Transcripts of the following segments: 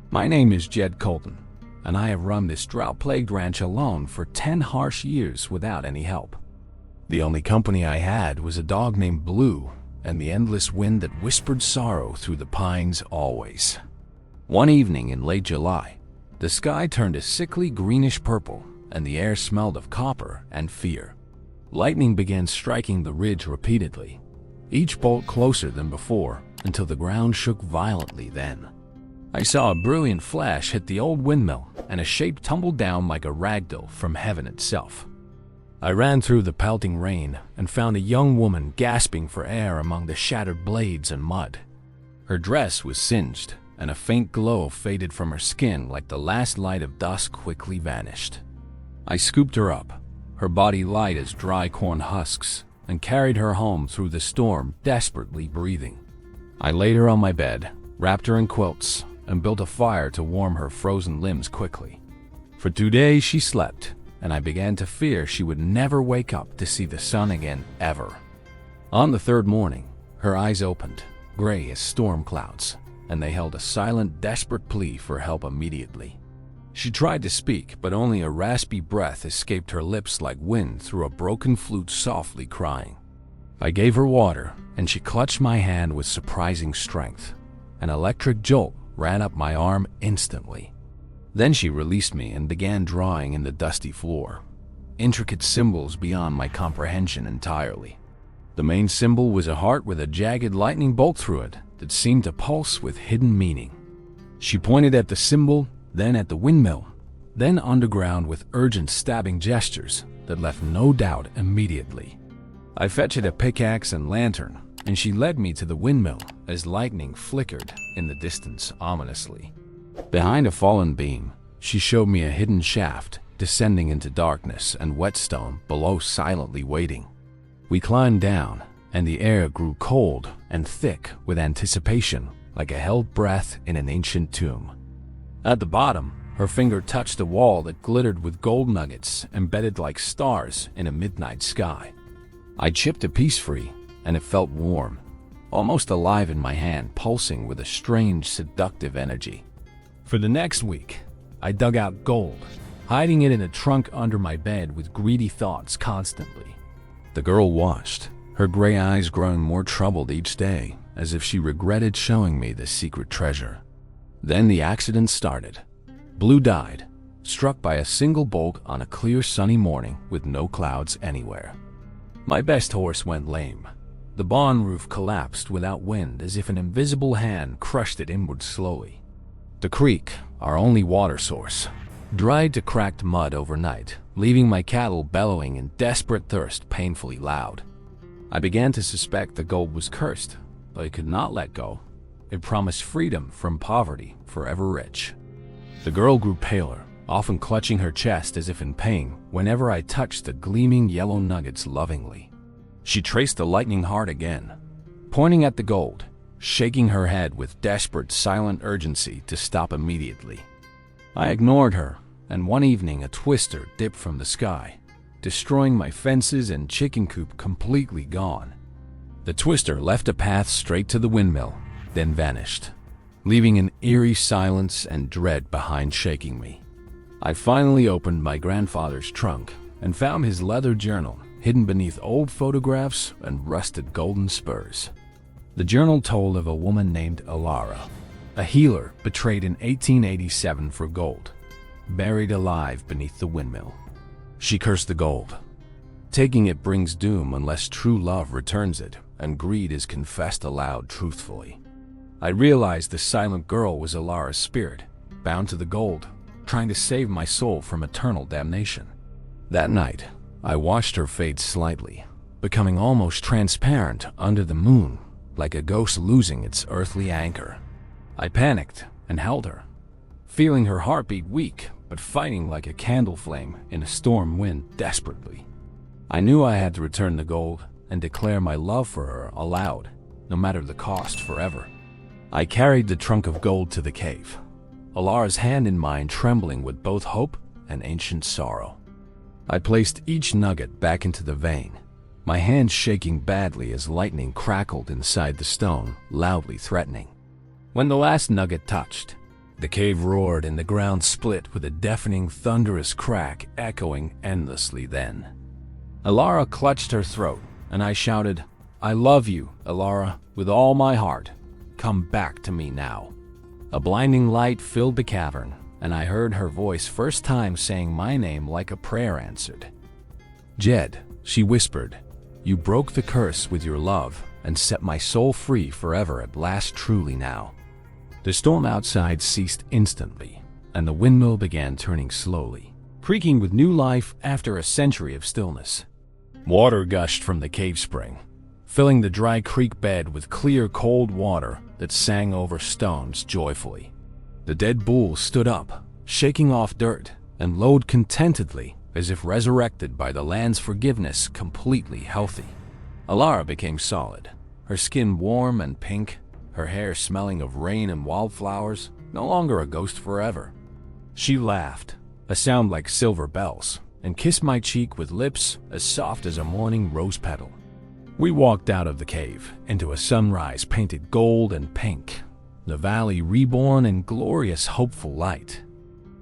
My name is Jed Colton, and I have run this drought-plagued ranch alone for 10 harsh years without any help. The only company I had was a dog named Blue and the endless wind that whispered sorrow through the pines always. One evening in late July, the sky turned a sickly greenish purple and the air smelled of copper and fear. Lightning began striking the ridge repeatedly, each bolt closer than before until the ground shook violently then. I saw a brilliant flash hit the old windmill and a shape tumbled down like a ragdoll from heaven itself. I ran through the pelting rain and found a young woman gasping for air among the shattered blades and mud. Her dress was singed and a faint glow faded from her skin like the last light of dusk quickly vanished. I scooped her up, her body light as dry corn husks, and carried her home through the storm, desperately breathing. I laid her on my bed, wrapped her in quilts, and built a fire to warm her frozen limbs quickly. For 2 days she slept, and I began to fear she would never wake up to see the sun again ever. On the third morning, her eyes opened, gray as storm clouds, and they held a silent, desperate plea for help immediately. She tried to speak, but only a raspy breath escaped her lips like wind through a broken flute softly crying. I gave her water, and she clutched my hand with surprising strength. An electric jolt ran up my arm instantly. Then she released me and began drawing in the dusty floor, intricate symbols beyond my comprehension entirely. The main symbol was a heart with a jagged lightning bolt through it that seemed to pulse with hidden meaning. She pointed at the symbol, then at the windmill, then underground with urgent stabbing gestures that left no doubt immediately. I fetched a pickaxe and lantern, and she led me to the windmill as lightning flickered in the distance ominously. Behind a fallen beam, she showed me a hidden shaft descending into darkness and whetstone below silently waiting. We climbed down, and the air grew cold and thick with anticipation, like a held breath in an ancient tomb. At the bottom, her finger touched a wall that glittered with gold nuggets embedded like stars in a midnight sky. I chipped a piece free, and it felt warm, almost alive in my hand, pulsing with a strange, seductive energy. For the next week, I dug out gold, hiding it in a trunk under my bed with greedy thoughts constantly. The girl watched, her gray eyes growing more troubled each day, as if she regretted showing me the secret treasure. Then the accident started. Blue died, struck by a single bolt on a clear sunny morning with no clouds anywhere. My best horse went lame. The barn roof collapsed without wind as if an invisible hand crushed it inward slowly. The creek, our only water source, dried to cracked mud overnight, leaving my cattle bellowing in desperate thirst painfully loud. I began to suspect the gold was cursed, but I could not let go. It promised freedom from poverty, forever rich. The girl grew paler, often clutching her chest as if in pain whenever I touched the gleaming yellow nuggets lovingly. She traced the lightning heart again, pointing at the gold, shaking her head with desperate, silent urgency to stop immediately. I ignored her, and one evening a twister dipped from the sky, destroying my fences and chicken coop completely gone. The twister left a path straight to the windmill, then vanished, leaving an eerie silence and dread behind shaking me. I finally opened my grandfather's trunk and found his leather journal hidden beneath old photographs and rusted golden spurs. The journal told of a woman named Alara, a healer betrayed in 1887 for gold, buried alive beneath the windmill. She cursed the gold. Taking it brings doom unless true love returns it, and greed is confessed aloud truthfully. I realized the silent girl was Alara's spirit, bound to the gold, trying to save my soul from eternal damnation. That night, I watched her fade slightly, becoming almost transparent under the moon, like a ghost losing its earthly anchor. I panicked and held her, feeling her heartbeat weak, but fighting like a candle flame in a storm wind desperately. I knew I had to return the gold and declare my love for her aloud, no matter the cost, forever. I carried the trunk of gold to the cave, Alara's hand in mine trembling with both hope and ancient sorrow. I placed each nugget back into the vein, my hands shaking badly as lightning crackled inside the stone, loudly threatening. When the last nugget touched, the cave roared and the ground split with a deafening, thunderous crack echoing endlessly then. Alara clutched her throat, and I shouted, "I love you, Alara, with all my heart. Come back to me now." A blinding light filled the cavern, and I heard her voice first time saying my name like a prayer answered. "Jed," she whispered, "you broke the curse with your love and set my soul free forever at last, truly now." The storm outside ceased instantly, and the windmill began turning slowly, creaking with new life after a century of stillness. Water gushed from the cave spring, filling the dry creek bed with clear, cold water that sang over stones joyfully. The dead bull stood up, shaking off dirt, and lowed contentedly as if resurrected by the land's forgiveness, completely healthy. Alara became solid, her skin warm and pink, her hair smelling of rain and wildflowers, no longer a ghost forever. She laughed, a sound like silver bells, and kissed my cheek with lips as soft as a morning rose petal. We walked out of the cave into a sunrise painted gold and pink, the valley reborn in glorious, hopeful light.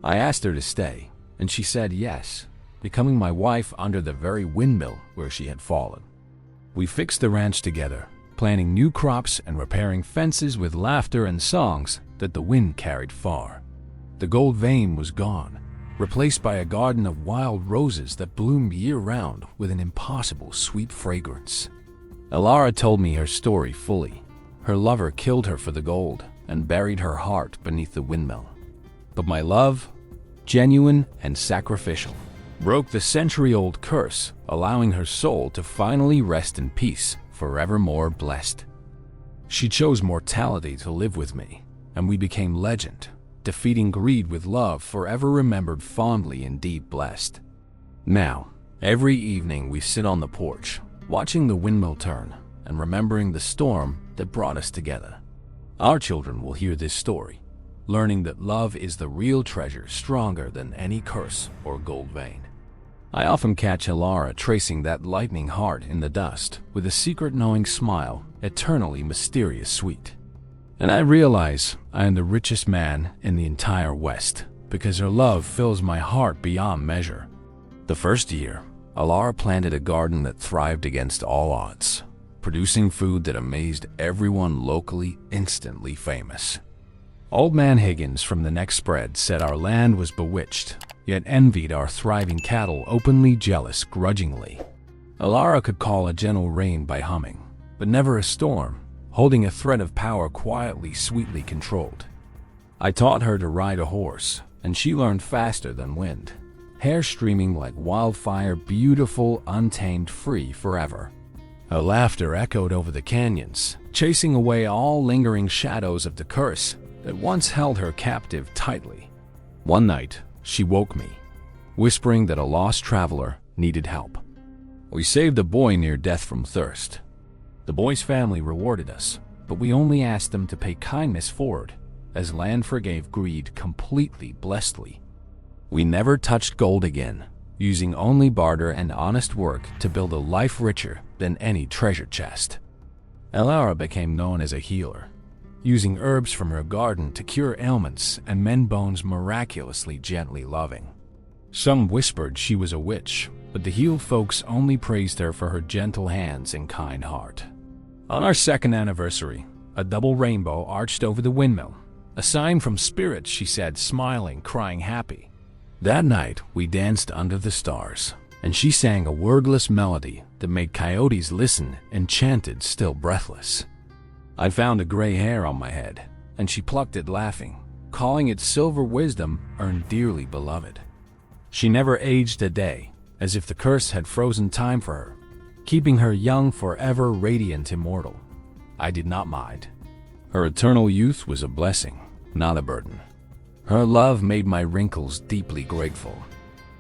I asked her to stay, and she said yes, becoming my wife under the very windmill where she had fallen. We fixed the ranch together, planting new crops and repairing fences with laughter and songs that the wind carried far. The gold vein was gone, replaced by a garden of wild roses that bloomed year-round with an impossible sweet fragrance. Alara told me her story fully. Her lover killed her for the gold and buried her heart beneath the windmill. But my love, genuine and sacrificial, broke the century-old curse, allowing her soul to finally rest in peace, forevermore blessed. She chose mortality to live with me, and we became legend, defeating greed with love, forever remembered fondly, indeed blessed. Now, every evening we sit on the porch, watching the windmill turn and remembering the storm that brought us together. Our children will hear this story, learning that love is the real treasure, stronger than any curse or gold vein. I often catch Alara tracing that lightning heart in the dust with a secret knowing smile, eternally mysterious sweet. And I realize I am the richest man in the entire West because her love fills my heart beyond measure. The first year, Alara planted a garden that thrived against all odds, producing food that amazed everyone locally, instantly famous. Old Man Higgins from the next spread said our land was bewitched, yet envied our thriving cattle, openly jealous grudgingly. Alara could call a gentle rain by humming, but never a storm, holding a thread of power quietly, sweetly controlled. I taught her to ride a horse, and she learned faster than wind, hair streaming like wildfire, beautiful, untamed, free forever. Her laughter echoed over the canyons, chasing away all lingering shadows of the curse that once held her captive tightly. One night, she woke me, whispering that a lost traveler needed help. We saved a boy near death from thirst. The boy's family rewarded us, but we only asked them to pay kindness forward, as land forgave greed completely, blessedly. We never touched gold again, using only barter and honest work to build a life richer than any treasure chest. Alara became known as a healer, using herbs from her garden to cure ailments and mend bones, miraculously gently loving. Some whispered she was a witch, but the healed folks only praised her for her gentle hands and kind heart. On our second anniversary, a double rainbow arched over the windmill, a sign from spirits, she said, smiling, crying happy. That night, we danced under the stars, and she sang a wordless melody that made coyotes listen, enchanted, still breathless. I found a gray hair on my head, and she plucked it laughing, calling it silver wisdom earned dearly beloved. She never aged a day, as if the curse had frozen time for her, keeping her young, forever, radiant, immortal. I did not mind. Her eternal youth was a blessing, not a burden. Her love made my wrinkles deeply grateful.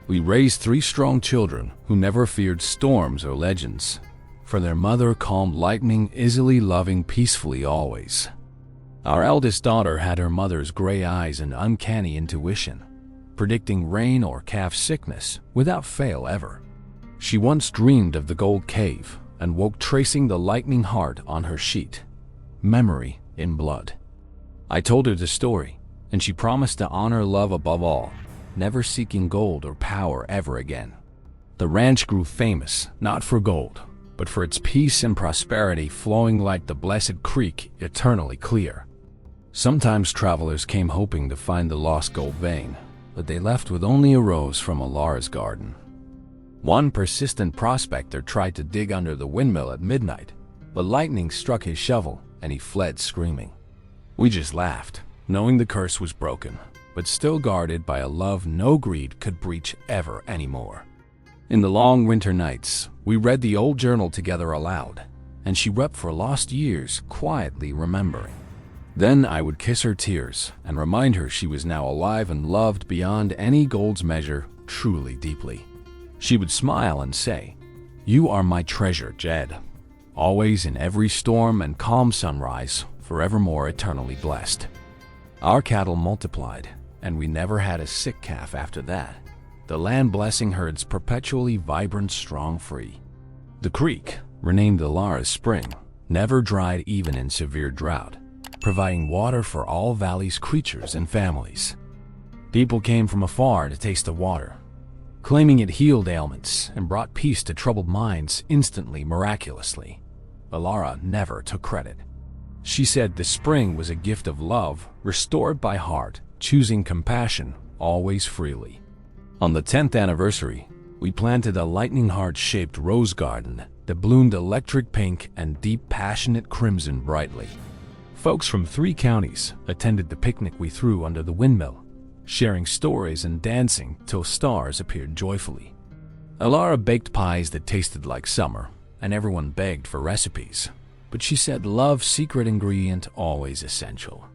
We raised 3 strong children who never feared storms or legends, for their mother calmed lightning, easily loving, peacefully always. Our eldest daughter had her mother's gray eyes and uncanny intuition, predicting rain or calf sickness without fail ever. She once dreamed of the gold cave and woke tracing the lightning heart on her sheet. Memory in blood. I told her the story, and she promised to honor love above all, never seeking gold or power ever again. The ranch grew famous, not for gold, but for its peace and prosperity flowing like the blessed creek, eternally clear. Sometimes travelers came hoping to find the lost gold vein, but they left with only a rose from Alara's garden. One persistent prospector tried to dig under the windmill at midnight, but lightning struck his shovel and he fled screaming. We just laughed, knowing the curse was broken, but still guarded by a love no greed could breach ever anymore. In the long winter nights, we read the old journal together aloud, and she wept for lost years, quietly remembering. Then I would kiss her tears and remind her she was now alive and loved beyond any gold's measure, truly deeply. She would smile and say, "You are my treasure, Jed. Always in every storm and calm sunrise, forevermore eternally blessed." Our cattle multiplied, and we never had a sick calf after that. The land blessing herds perpetually vibrant, strong, free. The creek, renamed Alara's Spring, never dried even in severe drought, providing water for all valley's creatures and families. People came from afar to taste the water, claiming it healed ailments and brought peace to troubled minds instantly, miraculously. Alara never took credit. She said the spring was a gift of love, restored by heart, choosing compassion, always freely. On the 10th anniversary, we planted a lightning heart-shaped rose garden that bloomed electric pink and deep passionate crimson brightly. Folks from 3 counties attended the picnic we threw under the windmill, sharing stories and dancing till stars appeared joyfully. Alara baked pies that tasted like summer, and everyone begged for recipes, but she said love's secret ingredient always essential.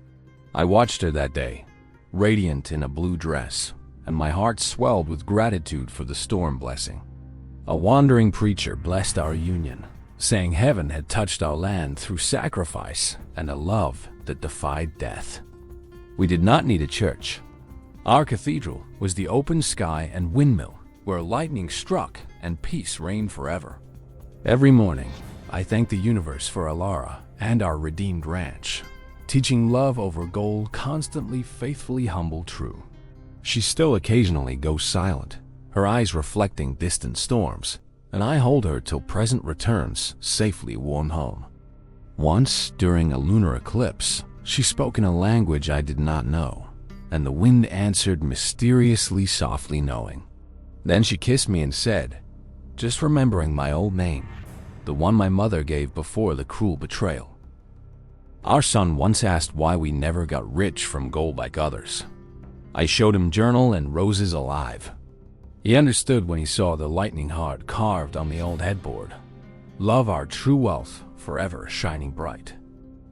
I watched her that day, radiant in a blue dress, and my heart swelled with gratitude for the storm blessing. A wandering preacher blessed our union, saying heaven had touched our land through sacrifice and a love that defied death. We did not need a church. Our cathedral was the open sky and windmill where lightning struck and peace reigned forever. Every morning, I thank the universe for Alara and our redeemed ranch, teaching love over gold, constantly, faithfully humble, true. She still occasionally goes silent, her eyes reflecting distant storms, and I hold her till present returns, safely worn home. Once, during a lunar eclipse, she spoke in a language I did not know, and the wind answered mysteriously, softly knowing. Then she kissed me and said, "Just remembering my old name, the one my mother gave before the cruel betrayal." Our son once asked why we never got rich from gold like others. I showed him journal and roses alive. He understood when he saw the lightning heart carved on the old headboard. Love, our true wealth, forever shining bright.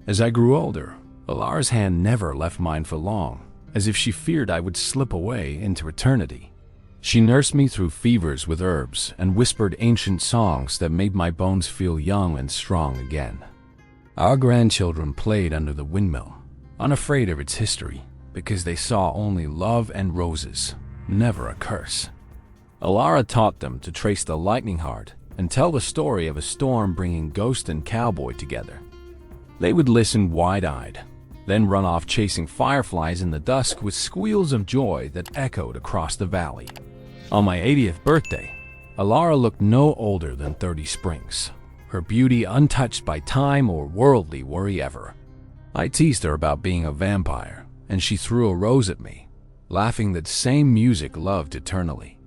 As I grew older, Alara's hand never left mine for long, as if she feared I would slip away into eternity. She nursed me through fevers with herbs and whispered ancient songs that made my bones feel young and strong again. Our grandchildren played under the windmill, unafraid of its history, because they saw only love and roses, never a curse. Alara taught them to trace the lightning heart and tell the story of a storm bringing Ghost and Cowboy together. They would listen wide-eyed, then run off chasing fireflies in the dusk with squeals of joy that echoed across the valley. On my 80th birthday, Alara looked no older than 30 springs, her beauty untouched by time or worldly worry ever. I teased her about being a vampire, and she threw a rose at me, laughing that same music loved eternally.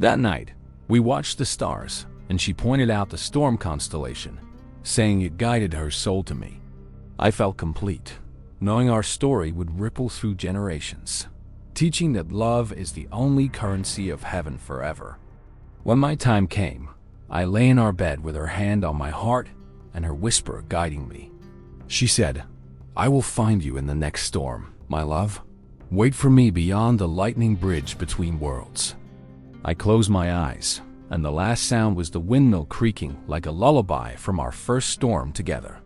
That night, we watched the stars, and she pointed out the storm constellation, saying it guided her soul to me. I felt complete, knowing our story would ripple through generations, teaching that love is the only currency of heaven forever. When my time came, I lay in our bed with her hand on my heart and her whisper guiding me. She said, "I will find you in the next storm, my love. Wait for me beyond the lightning bridge between worlds." I closed my eyes, and the last sound was the windmill creaking like a lullaby from our first storm together.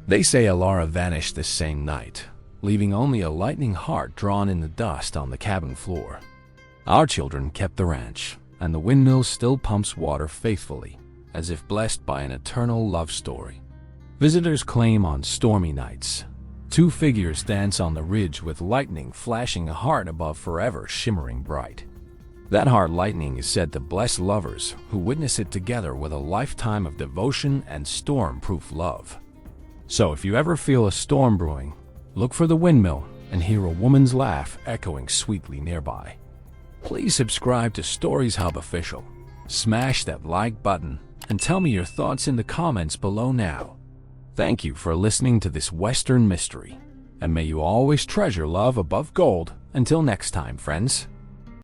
They say Alara vanished this same night, leaving only a lightning heart drawn in the dust on the cabin floor. Our children kept the ranch, and the windmill still pumps water faithfully, as if blessed by an eternal love story. Visitors claim on stormy nights, two figures dance on the ridge with lightning flashing a heart above forever shimmering bright. That heart lightning is said to bless lovers who witness it together with a lifetime of devotion and storm-proof love. So if you ever feel a storm brewing, look for the windmill and hear a woman's laugh echoing sweetly nearby. Please subscribe to Stories Hub Official. Smash that like button and tell me your thoughts in the comments below now. Thank you for listening to this Western mystery, and may you always treasure love above gold. Until next time, friends.